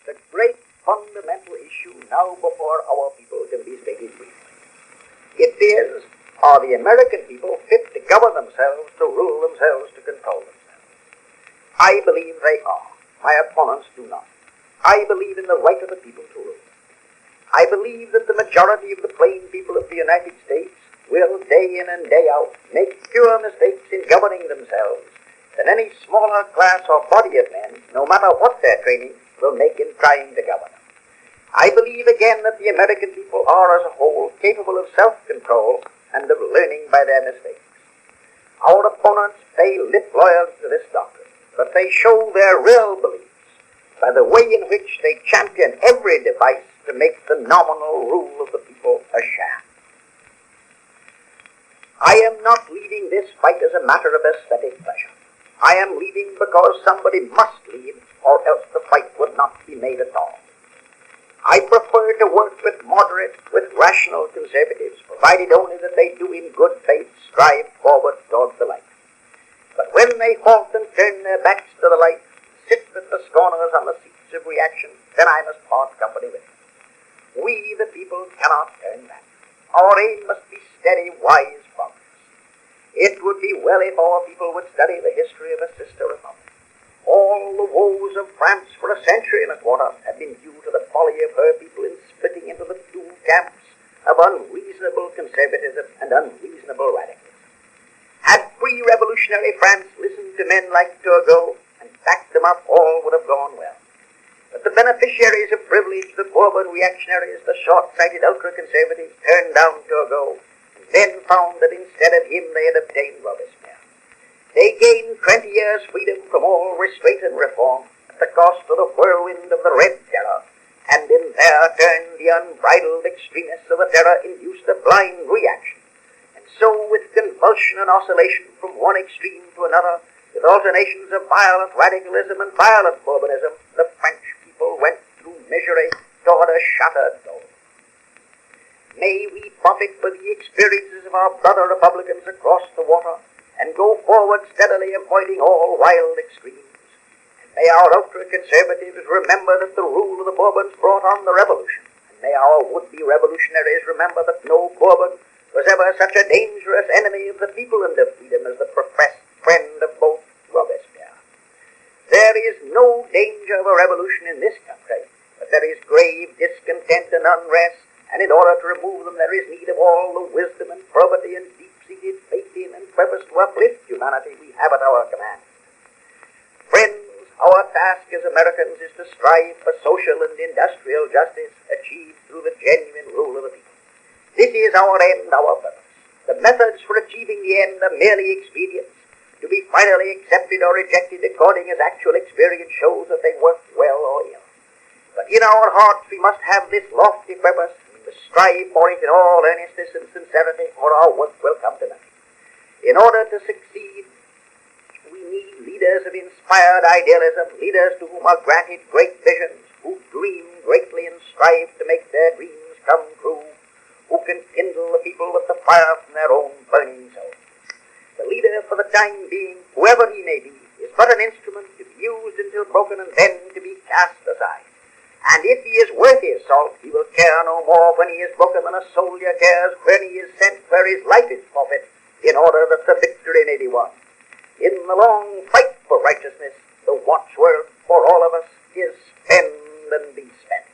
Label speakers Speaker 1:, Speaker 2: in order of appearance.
Speaker 1: the great fundamental issue now before our people can be stated briefly. It is, are the American people fit to govern themselves, to rule themselves, to control themselves? I believe they are. My opponents do not. I believe in the right of the people to rule. I believe that the majority of the plain people of the United States will, day in and day out, make fewer mistakes in governing themselves than any smaller class or body of men, no matter what their training, will make in trying to govern them. I believe again that the American people are as a whole capable of self-control and of learning by their mistakes. Our opponents pay lip loyalty to this doctrine, but they show their real beliefs by the way in which they champion every device to make the nominal rule of the people a sham. I am not leading this fight as a matter of aesthetic pleasure. I am leading because somebody must lead, or else the fight would not be made at all. I prefer to work with moderate, with rational conservatives, provided only that they do in good faith strive forward towards the light. But when they halt and turn their backs to the light, sit with the scorners on the seats of reaction, then I must part company with them. We, the people, cannot turn back. Our aim must be steady, wise progress. It would be well if our people would study the history of a sister republic. All the woes of France for a century and a quarter have been due to the folly of her people in splitting into the two camps of unreasonable conservatism and unreasonable radicalism. Had pre-revolutionary France listened to men like Turgot and backed them up, all would have gone well. But the beneficiaries of privilege, the Bourbon reactionaries, the short-sighted ultra-conservatives, turned down Turgot and then found that instead of him they had obtained Robespierre. They gained 20 years' freedom from all restraint and reform at the cost of the whirlwind of the Red Terror, and in their turn the unbridled extremists of the terror induced a blind reaction. And so, with convulsion and oscillation from one extreme to another, with alternations of violent radicalism and violent Bourbonism, the French people went through misery toward a shattered goal. May we profit by the experiences of our brother republicans across the water, and go forward steadily, avoiding all wild extremes. And may our ultra-conservatives remember that the rule of the Bourbons brought on the revolution, and may our would-be revolutionaries remember that no Bourbon was ever such a dangerous enemy of the people and of freedom as the professed friend of both Robespierre. There is no danger of a revolution in this country, but there is grave discontent and unrest, and in order to remove them there is need of all the wisdom and probity and deep-seated faith in and purpose to uplift humanity we have at our command. Friends, our task as Americans is to strive for social and industrial justice achieved through the genuine rule of the people. This is our end, our purpose. The methods for achieving the end are merely expedients, to be finally accepted or rejected according as actual experience shows that they work well or ill. But in our hearts we must have this lofty purpose, to strive for it in all earnestness and sincerity, or our work will come to nothing. In order to succeed, we need leaders of inspired idealism, leaders to whom are granted great visions, who dream greatly and strive to make their dreams come true, who can kindle the people with the fire from their own burning souls. The leader, for the time being, whoever he may be, is but an instrument to be used until broken and then to be cast aside. And if he is worth his salt, he will care no more when he is broken than a soldier cares when he is sent where his life is forfeit, in order that the victory may be won. In the long fight for righteousness, the watchword for all of us is spend and be spent.